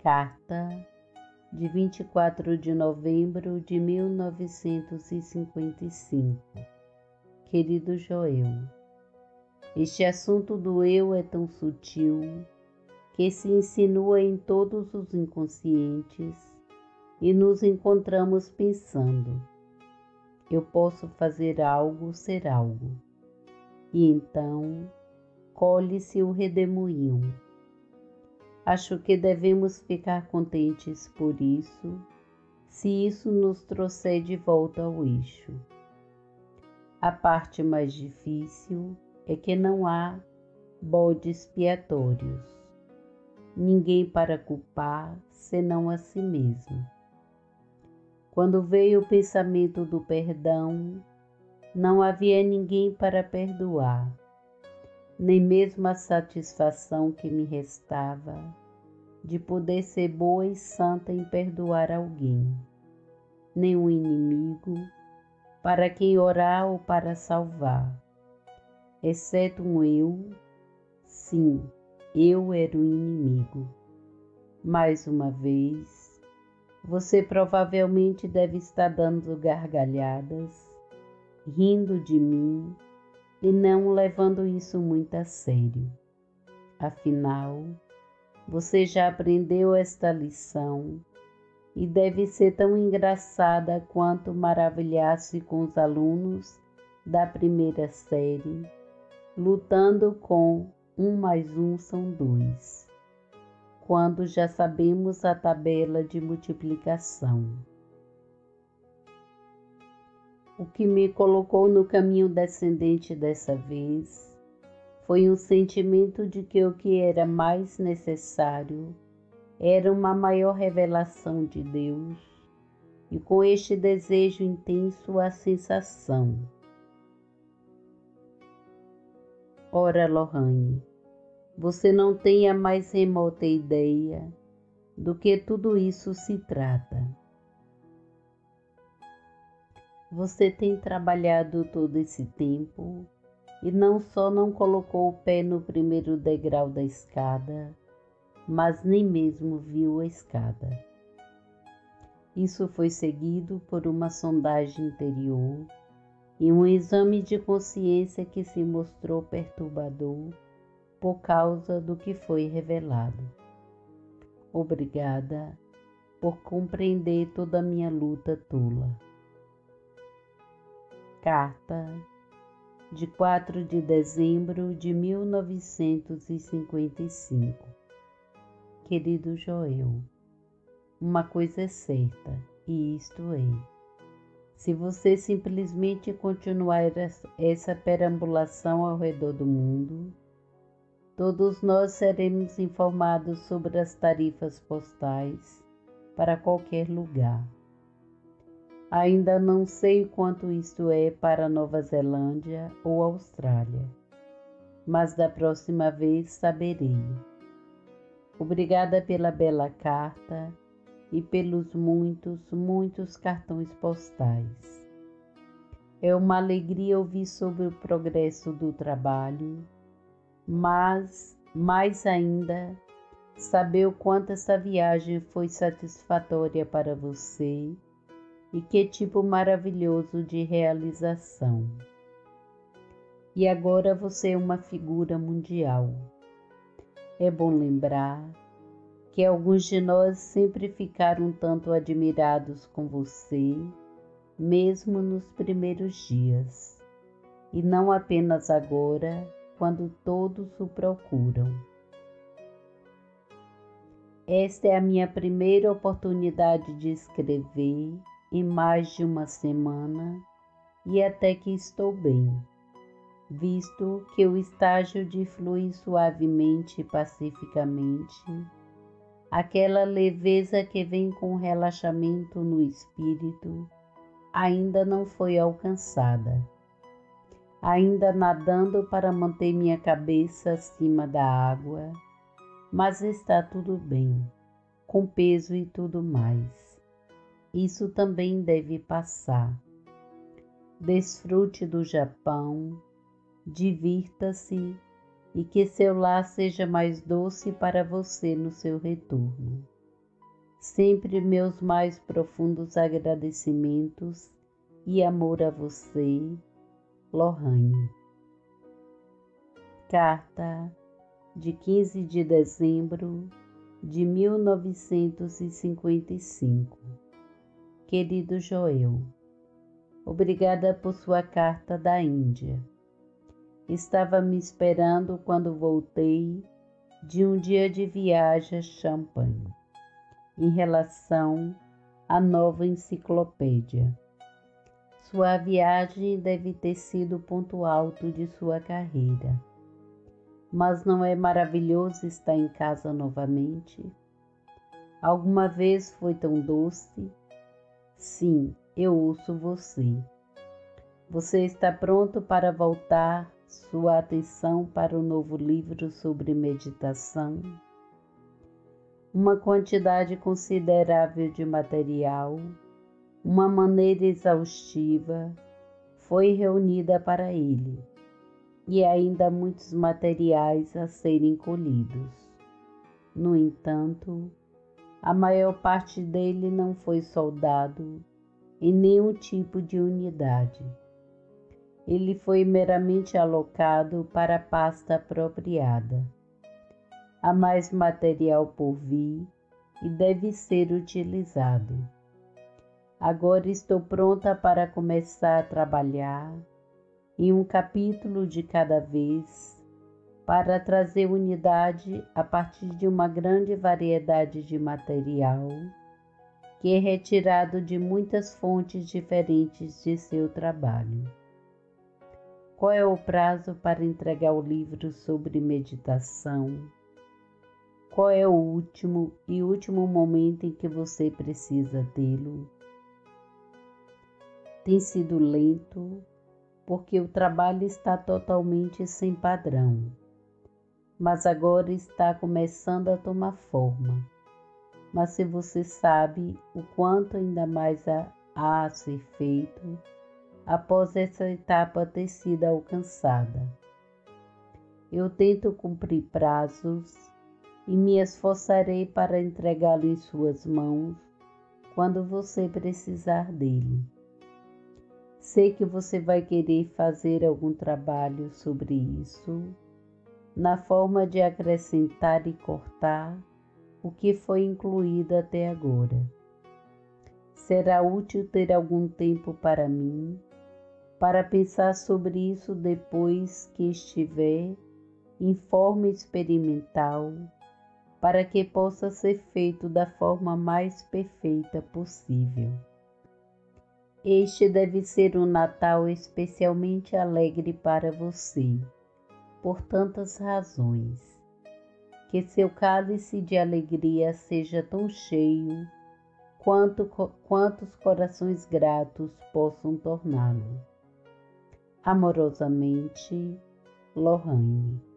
Carta de 24 de novembro de 1955. Querido Joel, este assunto do eu é tão sutil que se insinua em todos os inconscientes e nos encontramos pensando: eu posso fazer algo, ser algo. E então colhe-se o redemoinho. Acho que devemos ficar contentes por isso, se isso nos trouxer de volta ao eixo. A parte mais difícil é que não há bodes expiatórios. Ninguém para culpar, senão a si mesmo. Quando veio o pensamento do perdão, não havia ninguém para perdoar, nem mesmo a satisfação que me restava de poder ser boa e santa em perdoar alguém, nem um inimigo para quem orar ou para salvar, exceto um eu. Sim, eu era o inimigo. Mais uma vez, você provavelmente deve estar dando gargalhadas, rindo de mim e não levando isso muito a sério. Afinal, você já aprendeu esta lição e deve ser tão engraçada quanto maravilhar-se com os alunos da primeira série, lutando com 1 mais 1 são 2, quando já sabemos a tabela de multiplicação. O que me colocou no caminho descendente dessa vez foi um sentimento de que o que era mais necessário era uma maior revelação de Deus, e com este desejo intenso a sensação. Ora, Lohane, você não tem a mais remota ideia do que tudo isso se trata. Você tem trabalhado todo esse tempo e não só não colocou o pé no primeiro degrau da escada, mas nem mesmo viu a escada. Isso foi seguido por uma sondagem interior e um exame de consciência que se mostrou perturbador por causa do que foi revelado. Obrigada por compreender toda a minha luta tola. Carta de 4 de dezembro de 1955. Querido Joel, uma coisa é certa, e isto é: se você simplesmente continuar essa perambulação ao redor do mundo, todos nós seremos informados sobre as tarifas postais para qualquer lugar. Ainda não sei quanto isto é para Nova Zelândia ou Austrália, mas da próxima vez saberei. Obrigada pela bela carta e pelos muitos cartões postais. É uma alegria ouvir sobre o progresso do trabalho, mas mais ainda saber o quanto essa viagem foi satisfatória para você e que tipo maravilhoso de realização. E agora você é uma figura mundial. É bom lembrar que alguns de nós sempre ficaram um tanto admirados com você, mesmo nos primeiros dias, e não apenas agora, quando todos o procuram. Esta é a minha primeira oportunidade de escrever em mais de uma semana e até que estou bem, visto que o estágio de fluir suavemente e pacificamente, aquela leveza que vem com relaxamento no espírito, ainda não foi alcançada. Ainda nadando para manter minha cabeça acima da água, mas está tudo bem, com peso e tudo mais. Isso também deve passar. Desfrute do Japão, divirta-se e que seu lar seja mais doce para você no seu retorno. Sempre meus mais profundos agradecimentos e amor a você, Lohane. Carta de 15 de dezembro de 1955. Querido Joel, obrigada por sua carta da Índia. Estava me esperando quando voltei de um dia de viagem a Champagne, em relação à nova enciclopédia. Sua viagem deve ter sido o ponto alto de sua carreira. Mas não é maravilhoso estar em casa novamente? Alguma vez foi tão doce? Sim, eu ouço você. Você está pronto para voltar sua atenção para o novo livro sobre meditação? Uma quantidade considerável de material, uma maneira exaustiva, foi reunida para ele, e ainda muitos materiais a serem colhidos. No entanto, a maior parte dele não foi soldado em nenhum tipo de unidade. Ele foi meramente alocado para a pasta apropriada. Há mais material por vir e deve ser utilizado. Agora estou pronta para começar a trabalhar em um capítulo de cada vez, para trazer unidade a partir de uma grande variedade de material que é retirado de muitas fontes diferentes de seu trabalho. Qual é o prazo para entregar o livro sobre meditação? Qual é o último momento em que você precisa tê-lo? Tem sido lento, porque o trabalho está totalmente sem padrão, mas agora está começando a tomar forma. Mas se você sabe o quanto ainda mais há a ser feito após essa etapa ter sido alcançada. Eu tento cumprir prazos e me esforçarei para entregá-lo em suas mãos quando você precisar dele. Sei que você vai querer fazer algum trabalho sobre isso, na forma de acrescentar e cortar o que foi incluído até agora. Será útil ter algum tempo para mim, para pensar sobre isso depois que estiver em forma experimental, para que possa ser feito da forma mais perfeita possível. Este deve ser um Natal especialmente alegre para você, por tantas razões. Que seu cálice de alegria seja tão cheio quantos corações gratos possam torná-lo. Amorosamente, Lohane.